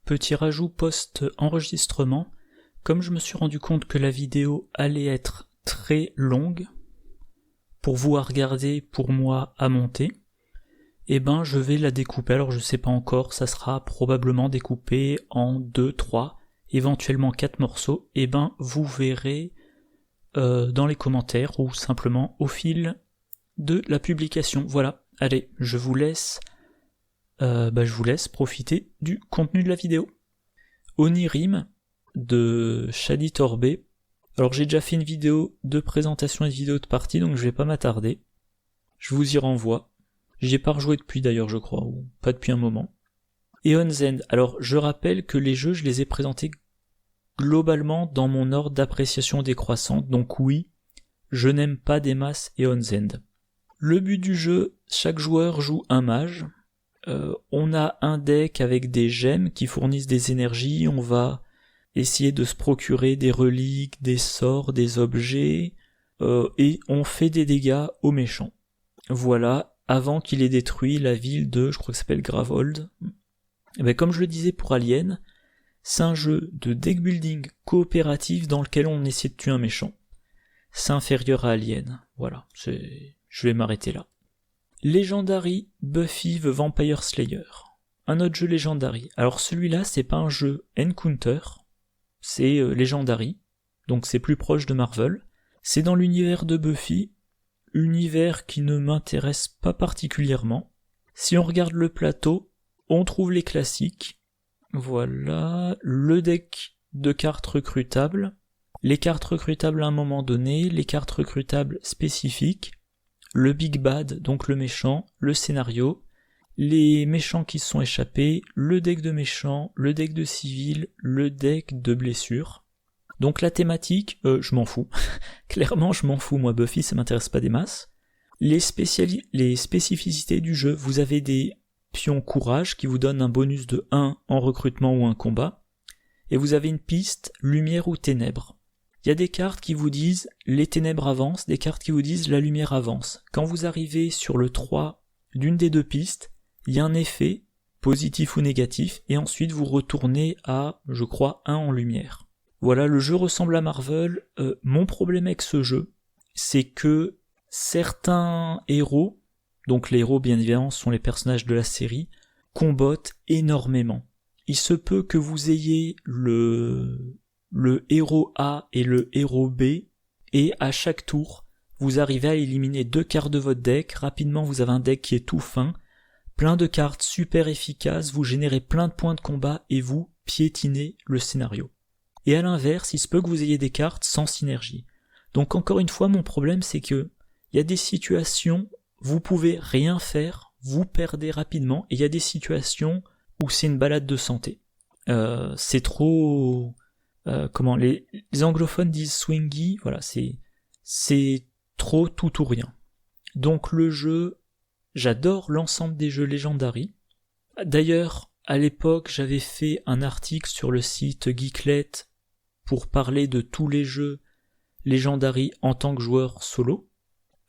Petit rajout post-enregistrement, comme je me suis rendu compte que la vidéo allait être très longue, pour vous à regarder, pour moi à monter, je vais la découper, alors je sais pas encore, ça sera probablement découpé en 2, 3, éventuellement 4 morceaux, vous verrez dans les commentaires ou simplement au fil de la publication. Voilà, allez, je vous laisse profiter du contenu de la vidéo. Onirim de Shadi Torbé. Alors j'ai déjà fait une vidéo de présentation et de vidéo de partie, donc je vais pas m'attarder. Je vous y renvoie. J'y ai pas rejoué depuis d'ailleurs, je crois, ou pas depuis un moment. Eon's End. Alors je rappelle que les jeux, je les ai présentés globalement dans mon ordre d'appréciation décroissante, donc oui, je n'aime pas des masses Eon's End. Le but du jeu, chaque joueur joue un mage. On a un deck avec des gemmes qui fournissent des énergies, on va essayer de se procurer des reliques, des sorts, des objets, et on fait des dégâts aux méchants. Voilà, avant qu'il ait détruit la ville de, je crois que ça s'appelle Gravold. Comme je le disais pour Alien, c'est un jeu de deck building coopératif dans lequel on essaie de tuer un méchant. C'est inférieur à Alien, voilà, je vais m'arrêter là. Legendary Buffy the Vampire Slayer. Un autre jeu Legendary. Alors celui-là, c'est pas un jeu Encounter, c'est Legendary, donc c'est plus proche de Marvel. C'est dans l'univers de Buffy, univers qui ne m'intéresse pas particulièrement. Si on regarde le plateau, on trouve les classiques. Voilà, le deck de cartes recrutables, les cartes recrutables à un moment donné, les cartes recrutables spécifiques, le Big Bad, donc le méchant, le scénario, les méchants qui se sont échappés, le deck de méchants, le deck de civils, le deck de blessures. Donc la thématique, je m'en fous. Clairement, je m'en fous, moi Buffy, ça m'intéresse pas des masses. Les spécificités du jeu, vous avez des pions courage qui vous donnent un bonus de 1 en recrutement ou un combat, et vous avez une piste lumière ou ténèbres. Il y a des cartes qui vous disent les ténèbres avancent, des cartes qui vous disent la lumière avance. Quand vous arrivez sur le 3 d'une des deux pistes, il y a un effet, positif ou négatif, et ensuite vous retournez à, je crois, 1 en lumière. Voilà, le jeu ressemble à Marvel. Mon problème avec ce jeu, c'est que certains héros, donc les héros bien évidemment sont les personnages de la série, combattent énormément. Il se peut que vous ayez le héros A et le héros B, et à chaque tour, vous arrivez à éliminer 2 cartes de votre deck. Rapidement, vous avez un deck qui est tout fin, plein de cartes super efficaces, vous générez plein de points de combat et vous piétinez le scénario. Et à l'inverse, il se peut que vous ayez des cartes sans synergie. Donc encore une fois, mon problème c'est que il y a des situations, vous pouvez rien faire, vous perdez rapidement, et il y a des situations où c'est une balade de santé. C'est trop... les anglophones disent swingy, voilà, c'est trop tout ou rien. Donc le jeu, j'adore l'ensemble des jeux Legendary. D'ailleurs, à l'époque, j'avais fait un article sur le site Geeklet pour parler de tous les jeux Legendary en tant que joueur solo.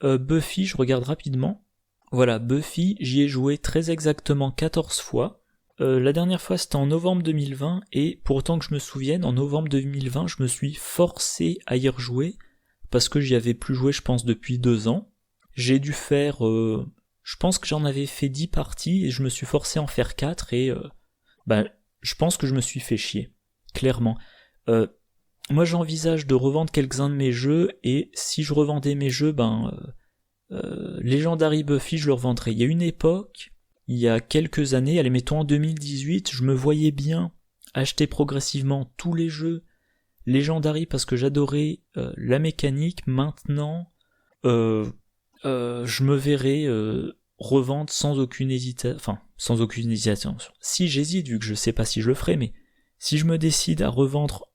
Buffy, je regarde rapidement. Voilà, Buffy, j'y ai joué très exactement 14 fois. La dernière fois c'était en novembre 2020, et pour autant que je me souvienne, en novembre 2020, je me suis forcé à y rejouer, parce que j'y avais plus joué, je pense, depuis 2 ans. J'ai dû faire... je pense que j'en avais fait 10 parties, et je me suis forcé à en faire 4, et je pense que je me suis fait chier, clairement. Moi j'envisage de revendre quelques-uns de mes jeux, et si je revendais mes jeux, Legendary Buffy, je le revendrais. Il y a une époque, il y a quelques années, allez mettons en 2018, je me voyais bien acheter progressivement tous les jeux Legendary parce que j'adorais la mécanique. Maintenant, je me verrais revendre sans aucune hésitation. Si j'hésite, vu que je sais pas si je le ferai, mais si je me décide à revendre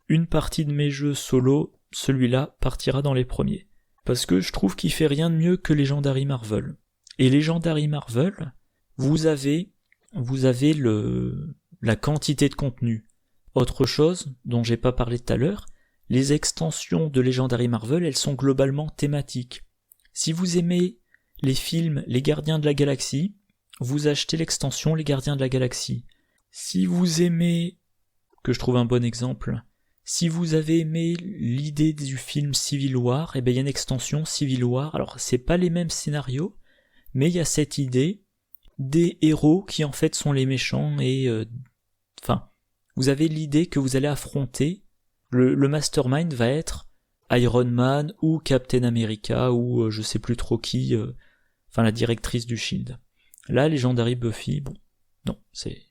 une partie de mes jeux solo, celui-là partira dans les premiers. Parce que je trouve qu'il fait rien de mieux que Legendary Marvel. Et Legendary Marvel, vous avez la quantité de contenu. Autre chose, dont j'ai pas parlé tout à l'heure, les extensions de Legendary Marvel, elles sont globalement thématiques. Si vous aimez les films Les Gardiens de la Galaxie, vous achetez l'extension Les Gardiens de la Galaxie. Si vous aimez, que je trouve un bon exemple, si vous avez aimé l'idée du film Civil War, il y a une extension Civil War. Alors c'est pas les mêmes scénarios, mais il y a cette idée des héros qui en fait sont les méchants et vous avez l'idée que vous allez affronter, le mastermind va être Iron Man ou Captain America ou je sais plus trop qui, la directrice du Shield. Là, Legendary Buffy, non, c'est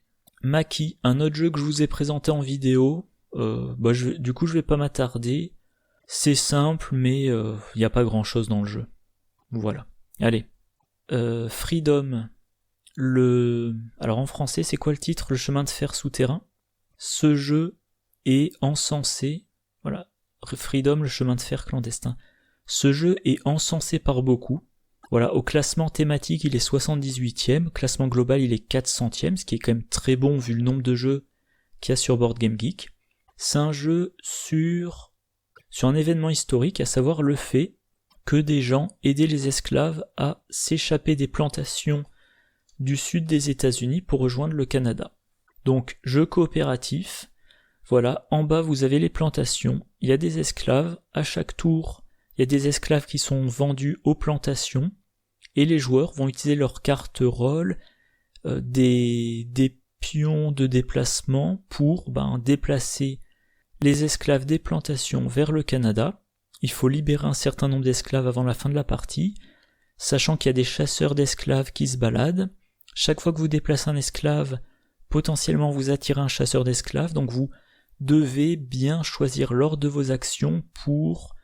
Maki, un autre jeu que je vous ai présenté en vidéo. Du coup, je vais pas m'attarder. C'est simple, mais il n'y a pas grand chose dans le jeu. Voilà. Allez. Freedom. Alors en français, c'est quoi le titre? Le chemin de fer souterrain. Ce jeu est encensé. Voilà. Freedom, le chemin de fer clandestin. Ce jeu est encensé par beaucoup. Voilà, au classement thématique, il est 78e. Classement global, il est 400e, ce qui est quand même très bon vu le nombre de jeux qu'il y a sur Board Game Geek. C'est un jeu sur un événement historique, à savoir le fait que des gens aidaient les esclaves à s'échapper des plantations du sud des États-Unis pour rejoindre le Canada. Donc, jeu coopératif. Voilà, en bas vous avez les plantations, il y a des esclaves, à chaque tour, il y a des esclaves qui sont vendus aux plantations, et les joueurs vont utiliser leurs cartes rôle, des pions de déplacement pour déplacer les esclaves des plantations vers le Canada. Il faut libérer un certain nombre d'esclaves avant la fin de la partie, sachant qu'il y a des chasseurs d'esclaves qui se baladent. Chaque fois que vous déplacez un esclave, potentiellement vous attirez un chasseur d'esclaves, donc vous devez bien choisir l'ordre de vos actions pour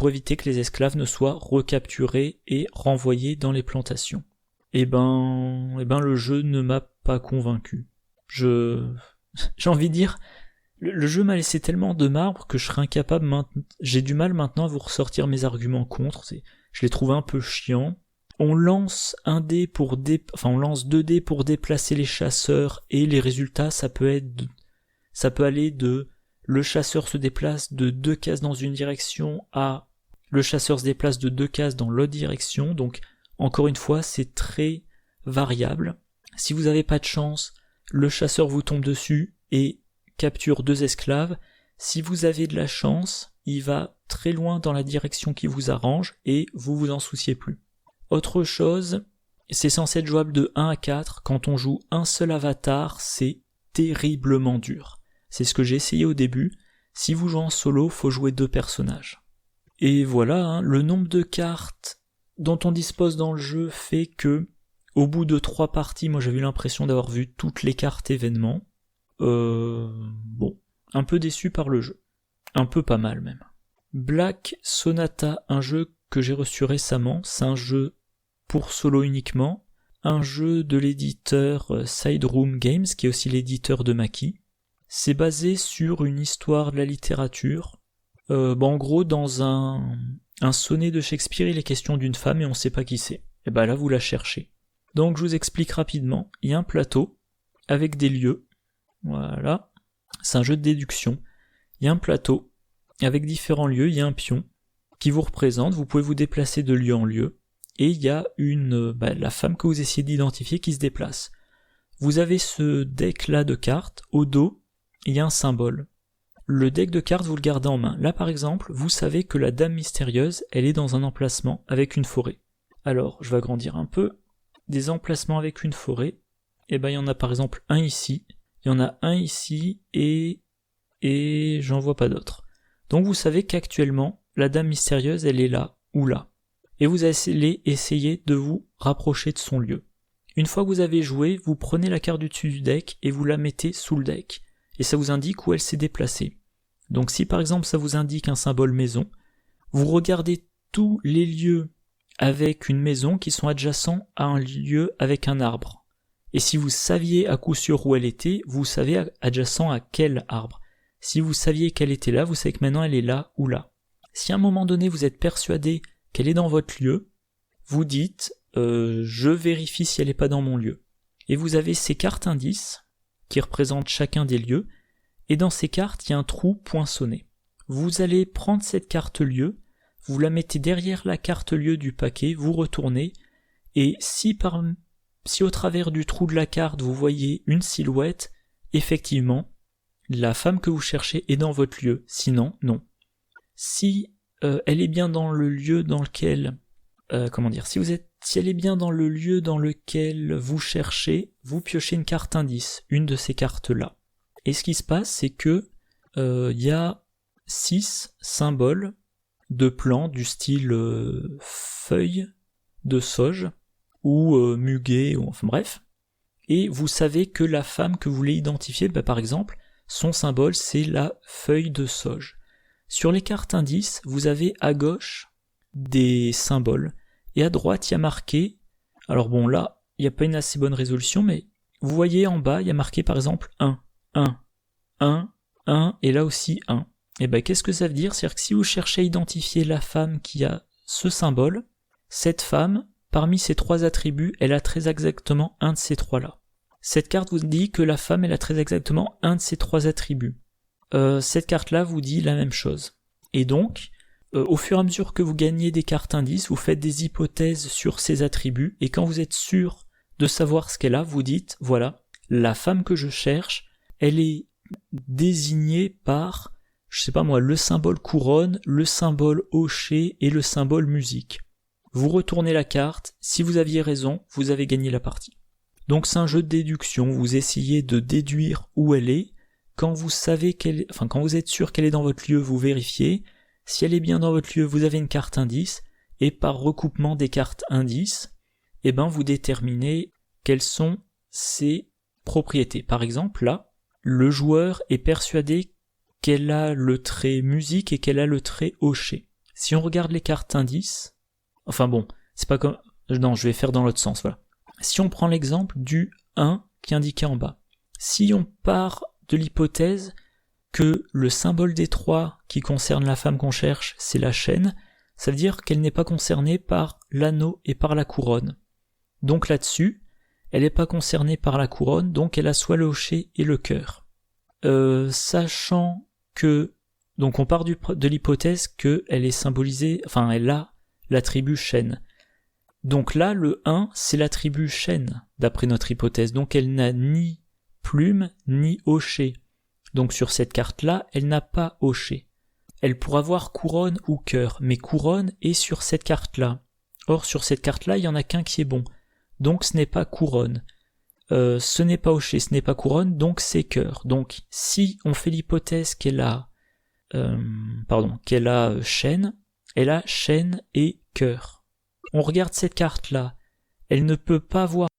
éviter que les esclaves ne soient recapturés et renvoyés dans les plantations. Le jeu ne m'a pas convaincu. J'ai envie de dire, le jeu m'a laissé tellement de marbre que je serais incapable j'ai du mal maintenant à vous ressortir mes arguments contre. Je l'ai trouvé un peu chiant. On lance on lance 2 dés pour déplacer les chasseurs et les résultats, ça peut aller de le chasseur se déplace de 2 cases dans une direction à le chasseur se déplace de 2 cases dans l'autre direction. Donc encore une fois, c'est très variable. Si vous n'avez pas de chance, le chasseur vous tombe dessus et capture 2 esclaves. Si vous avez de la chance, il va très loin dans la direction qui vous arrange et vous vous en souciez plus. Autre chose, c'est censé être jouable de 1 à 4. Quand on joue un seul avatar, c'est terriblement dur. C'est ce que j'ai essayé au début. Si vous jouez en solo, faut jouer 2 personnages. Et voilà, le nombre de cartes dont on dispose dans le jeu fait que, au bout de 3 parties, moi j'avais eu l'impression d'avoir vu toutes les cartes événements. Un peu déçu par le jeu. Un peu pas mal même. Black Sonata, un jeu que j'ai reçu récemment, c'est un jeu pour solo uniquement, un jeu de l'éditeur Side Room Games, qui est aussi l'éditeur de Maki. C'est basé sur une histoire de la littérature. En gros, dans un sonnet de Shakespeare, il est question d'une femme et on sait pas qui c'est. Et là, vous la cherchez. Donc, je vous explique rapidement. Il y a un plateau avec des lieux. Voilà. C'est un jeu de déduction. Il y a un plateau avec différents lieux. Il y a un pion qui vous représente. Vous pouvez vous déplacer de lieu en lieu. Et il y a la femme que vous essayez d'identifier qui se déplace. Vous avez ce deck-là de cartes. Au dos, il y a un symbole. Le deck de cartes, vous le gardez en main. Là, par exemple, vous savez que la dame mystérieuse, elle est dans un emplacement avec une forêt. Alors, je vais agrandir un peu. Des emplacements avec une forêt. Il y en a par exemple un ici. Il y en a un ici et j'en vois pas d'autres. Donc vous savez qu'actuellement, la dame mystérieuse, elle est là ou là. Et vous allez essayer de vous rapprocher de son lieu. Une fois que vous avez joué, vous prenez la carte du dessus du deck et vous la mettez sous le deck. Et ça vous indique où elle s'est déplacée. Donc si par exemple ça vous indique un symbole maison, vous regardez tous les lieux avec une maison qui sont adjacents à un lieu avec un arbre. Et si vous saviez à coup sûr où elle était, vous savez adjacent à quel arbre. Si vous saviez qu'elle était là, vous savez que maintenant elle est là ou là. Si à un moment donné vous êtes persuadé qu'elle est dans votre lieu, vous dites je vérifie si elle n'est pas dans mon lieu. Et vous avez ces cartes indices qui représentent chacun des lieux, et dans ces cartes il y a un trou poinçonné. Vous allez prendre cette carte lieu, vous la mettez derrière la carte lieu du paquet, vous retournez, et si au travers du trou de la carte vous voyez une silhouette, effectivement, la femme que vous cherchez est dans votre lieu, sinon, non. Si elle est bien dans le lieu dans lequel... si elle est bien dans le lieu dans lequel vous cherchez, vous piochez une carte indice, une de ces cartes-là. Et ce qui se passe, c'est que y a 6 symboles de plants du style feuille de sauge ou muguet, ou enfin bref. Et vous savez que la femme que vous voulez identifier, par exemple, son symbole c'est la feuille de sauge. Sur les cartes indices, vous avez à gauche des symboles, et à droite il y a marqué, alors bon là, il n'y a pas une assez bonne résolution, mais vous voyez en bas, il y a marqué par exemple 1, 1, 1, 1, et là aussi 1. Et qu'est-ce que ça veut dire? C'est-à-dire que si vous cherchez à identifier la femme qui a ce symbole, cette femme, parmi ces 3 attributs, elle a très exactement un de ces 3-là. Cette carte vous dit que la femme, elle a très exactement un de ces 3 attributs. Cette carte-là vous dit la même chose. Et donc, au fur et à mesure que vous gagnez des cartes indices, vous faites des hypothèses sur ces attributs, et quand vous êtes sûr de savoir ce qu'elle a, vous dites, voilà, la femme que je cherche, elle est désignée par, je sais pas moi, le symbole couronne, le symbole hocher et le symbole musique. Vous retournez la carte, si vous aviez raison, vous avez gagné la partie. Donc c'est un jeu de déduction, vous essayez de déduire où elle est, quand vous êtes sûr qu'elle est dans votre lieu, vous vérifiez, si elle est bien dans votre lieu, vous avez une carte indice, et par recoupement des cartes indices, vous déterminez quelles sont ses propriétés. Par exemple, là, le joueur est persuadé qu'elle a le trait musique et qu'elle a le trait hocher. Si on regarde les cartes indices, c'est pas comme... Non, je vais faire dans l'autre sens, voilà. Si on prend l'exemple du 1 qui est indiqué en bas, si on part de l'hypothèse que le symbole des 3 qui concerne la femme qu'on cherche, c'est la chaîne, ça veut dire qu'elle n'est pas concernée par l'anneau et par la couronne. Donc là-dessus, elle n'est pas concernée par la couronne, donc elle a soit le hocher et le cœur. Sachant que... Donc on part de l'hypothèse qu'elle est symbolisée... elle a l'attribut chaîne. Donc là, le 1, c'est l'attribut chaîne, d'après notre hypothèse. Donc elle n'a ni plume, ni hocher. Donc sur cette carte-là, elle n'a pas hocher. Elle pourra avoir couronne ou cœur, mais couronne est sur cette carte-là. Or, sur cette carte-là, il n'y en a qu'un qui est bon. Donc ce n'est pas couronne. Ce n'est pas hocher, ce n'est pas couronne, donc c'est cœur. Donc si on fait l'hypothèse qu'elle a chaîne, elle a chaîne et cœur. On regarde cette carte-là, elle ne peut pas voir...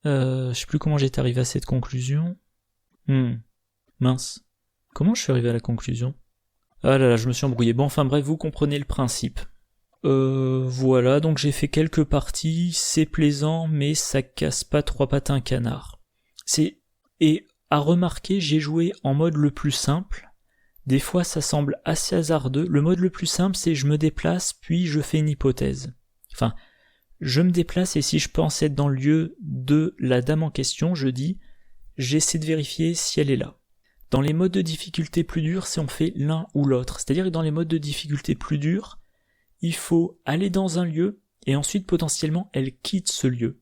je sais plus comment j'étais arrivé à cette conclusion. Mince. Comment je suis arrivé à la conclusion? Ah là là, je me suis embrouillé. Bon, bref, vous comprenez le principe. Voilà, donc j'ai fait quelques parties, c'est plaisant, mais ça casse pas 3 pattes à un canard. Et à remarquer, j'ai joué en mode le plus simple. Des fois, ça semble assez hasardeux. Le mode le plus simple, c'est je me déplace, puis je fais une hypothèse. Je me déplace et si je pense être dans le lieu de la dame en question, je dis, j'essaie de vérifier si elle est là. Dans les modes de difficulté plus durs, c'est on fait l'un ou l'autre. C'est-à-dire que dans les modes de difficulté plus durs, il faut aller dans un lieu et ensuite potentiellement elle quitte ce lieu.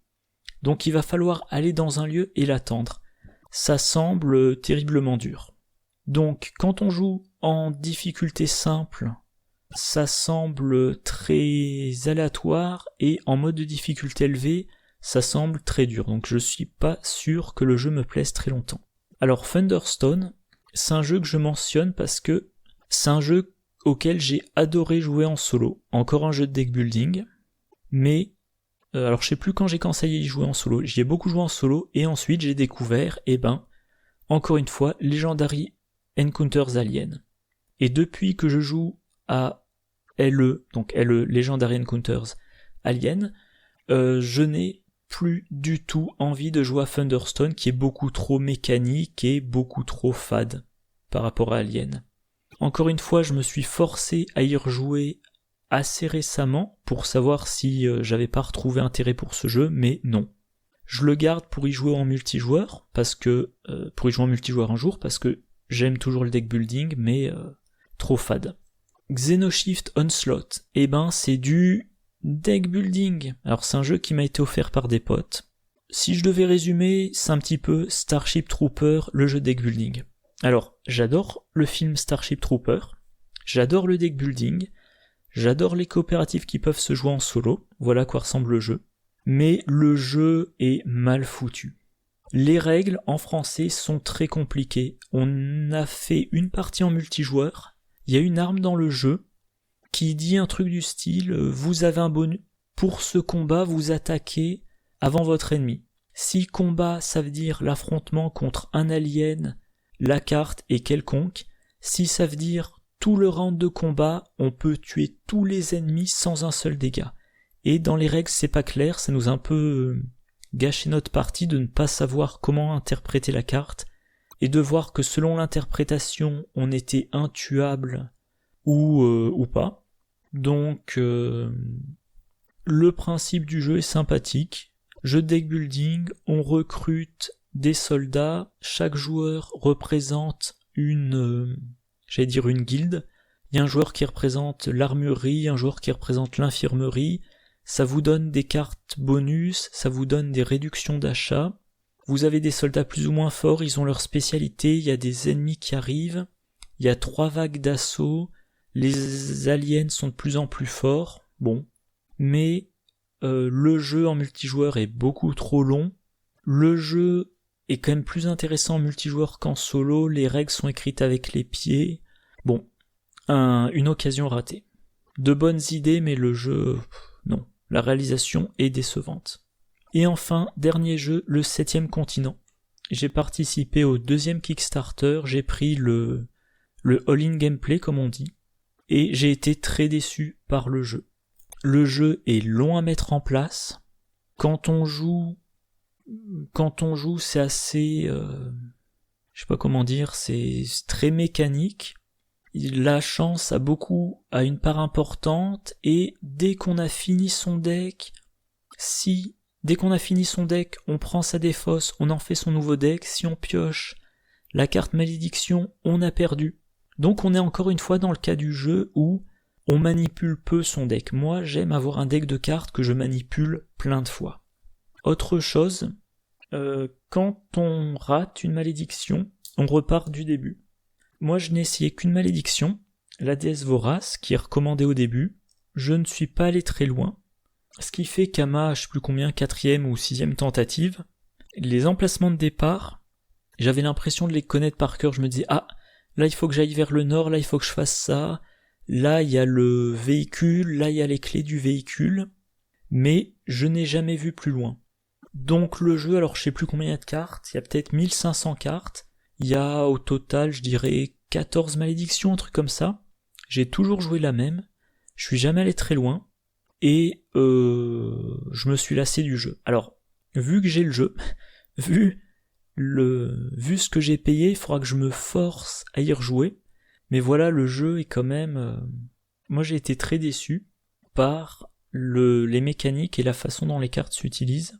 Donc il va falloir aller dans un lieu et l'attendre. Ça semble terriblement dur. Donc quand on joue en difficulté simple, ça semble très aléatoire et en mode de difficulté élevée, ça semble très dur. Donc je suis pas sûr que le jeu me plaise très longtemps. Alors Thunderstone, c'est un jeu que je mentionne parce que c'est un jeu auquel j'ai adoré jouer en solo. Encore un jeu de deck building, mais alors je sais plus quand j'ai commencé à y jouer en solo. J'y ai beaucoup joué en solo et ensuite j'ai découvert, encore une fois, Legendary Encounters Alien. Et depuis que je joue à LE, donc LE, Legendary Encounters Alien, je n'ai plus du tout envie de jouer à Thunderstone qui est beaucoup trop mécanique et beaucoup trop fade par rapport à Alien. Encore une fois, je me suis forcé à y rejouer assez récemment pour savoir si j'avais pas retrouvé intérêt pour ce jeu, mais non. Je le garde pour y jouer en multijoueur, un jour, parce que j'aime toujours le deck building, mais trop fade. Xenoshift Onslaught, c'est du deck building. Alors c'est un jeu qui m'a été offert par des potes. si je devais résumer, c'est un petit peu Starship Trooper, le jeu deck building. Alors, j'adore le film Starship Trooper, j'adore le deck building, j'adore les coopératives qui peuvent se jouer en solo, voilà à quoi ressemble le jeu, mais le jeu est mal foutu. Les règles en français sont très compliquées. On a fait une partie en multijoueur, il y a une arme dans le jeu qui dit un truc du style vous avez un bonus pour ce combat, vous attaquez avant votre ennemi. Si combat, ça veut dire l'affrontement contre un alien, la carte est quelconque. Si ça veut dire tout le round de combat, on peut tuer tous les ennemis sans un seul dégât. Et dans les règles, c'est pas clair, ça nous a un peu gâché notre partie de ne pas savoir comment interpréter la carte, et de voir que selon l'interprétation, on était intuable ou pas. Donc, le principe du jeu est sympathique. Jeu de deck building, on recrute des soldats, chaque joueur représente une guilde. Il y a un joueur qui représente l'armurerie, un joueur qui représente l'infirmerie. Ça vous donne des cartes bonus, ça vous donne des réductions d'achat. Vous avez des soldats plus ou moins forts, ils ont leur spécialité, il y a des ennemis qui arrivent, il y a 3 vagues d'assaut, les aliens sont de plus en plus forts, bon. Mais le jeu en multijoueur est beaucoup trop long. Le jeu est quand même plus intéressant en multijoueur qu'en solo, les règles sont écrites avec les pieds. Bon, une occasion ratée. De bonnes idées, mais le jeu, non. La réalisation est décevante. Et enfin, dernier jeu, le 7e continent. J'ai participé au 2e Kickstarter, j'ai pris le all-in gameplay comme on dit, et j'ai été très déçu par le jeu. Le jeu est long à mettre en place. Quand on joue, c'est assez, je sais pas comment dire, c'est très mécanique. La chance a une part importante, et dès qu'on a fini son deck, on prend sa défausse, on en fait son nouveau deck, si on pioche la carte malédiction, on a perdu. Donc on est encore une fois dans le cas du jeu où on manipule peu son deck. Moi, j'aime avoir un deck de cartes que je manipule plein de fois. Autre chose, quand on rate une malédiction, on repart du début. Moi, je n'ai essayé qu'une malédiction, la déesse vorace, qui est recommandée au début. Je ne suis pas allé très loin. Ce qui fait qu'à ma, je sais plus combien, 4e ou 6e tentative, les emplacements de départ, j'avais l'impression de les connaître par cœur. Je me disais, ah, là il faut que j'aille vers le nord, là il faut que je fasse ça, là il y a le véhicule, là il y a les clés du véhicule, mais je n'ai jamais vu plus loin. Donc le jeu, alors je sais plus combien il y a de cartes, il y a peut-être 1500 cartes, il y a au total, je dirais, 14 malédictions, un truc comme ça. J'ai toujours joué la même, je suis jamais allé très loin, et je me suis lassé du jeu. Alors, vu que j'ai le jeu, vu ce que j'ai payé, il faudra que je me force à y rejouer. Mais voilà, le jeu est quand même... Moi j'ai été très déçu par les mécaniques et la façon dont les cartes s'utilisent.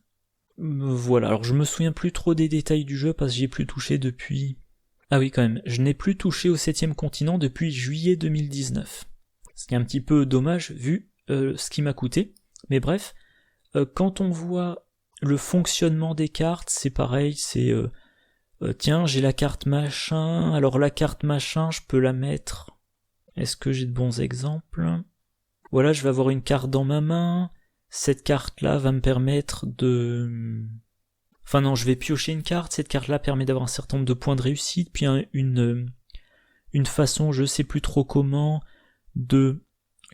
Voilà, alors je me souviens plus trop des détails du jeu parce que j'y ai plus touché depuis... Ah oui quand même, je n'ai plus touché au 7e continent depuis juillet 2019. Ce qui est un petit peu dommage vu ce qui m'a coûté. Mais bref, quand on voit le fonctionnement des cartes, c'est pareil, c'est... tiens, j'ai la carte machin, alors la carte machin, je peux la mettre... Est-ce que j'ai de bons exemples? Voilà, je vais avoir une carte dans ma main, cette carte-là va me permettre de... Enfin non, je vais piocher une carte, cette carte-là permet d'avoir un certain nombre de points de réussite, puis une façon, je sais plus trop comment, de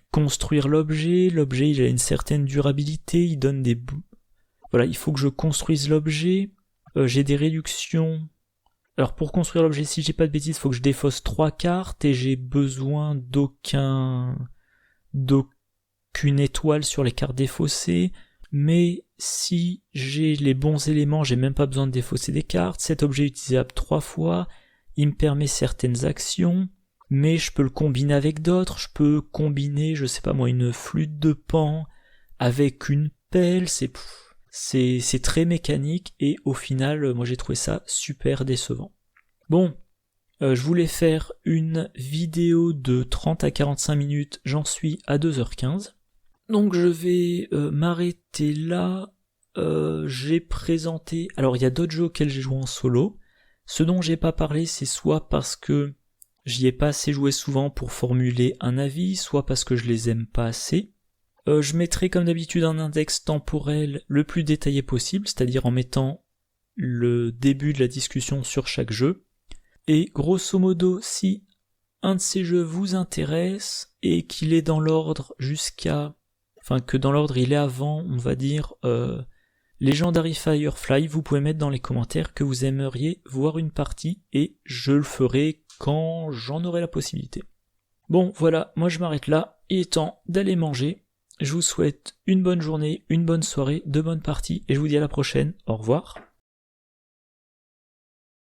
construire l'objet. L'objet, il a une certaine durabilité, il donne des... Voilà, il faut que je construise l'objet, j'ai des réductions... Alors pour construire l'objet, si j'ai pas de bêtises, il faut que je défausse 3 cartes et j'ai besoin d'aucune étoile sur les cartes défaussées. Mais si j'ai les bons éléments, j'ai même pas besoin de défausser des cartes. Cet objet est utilisable 3 fois, il me permet certaines actions, mais je peux le combiner avec d'autres. Je peux combiner, je sais pas moi, une flûte de Pan avec une pelle, c'est très mécanique et au final, moi j'ai trouvé ça super décevant. Bon, je voulais faire une vidéo de 30 à 45 minutes, j'en suis à 2h15. Donc je vais m'arrêter là. j'ai présenté... Alors il y a d'autres jeux auxquels j'ai joué en solo. Ce dont j'ai pas parlé, c'est soit parce que j'y ai pas assez joué souvent pour formuler un avis, soit parce que je les aime pas assez. Je mettrai comme d'habitude un index temporel le plus détaillé possible, c'est-à-dire en mettant le début de la discussion sur chaque jeu. Et grosso modo, si un de ces jeux vous intéresse et qu'il est dans l'ordre que dans l'ordre il est avant, on va dire, Legendary Firefly, vous pouvez mettre dans les commentaires que vous aimeriez voir une partie et je le ferai quand j'en aurai la possibilité. Bon, voilà, moi je m'arrête là, il est temps d'aller manger. Je vous souhaite une bonne journée, une bonne soirée, de bonnes parties et je vous dis à la prochaine. Au revoir.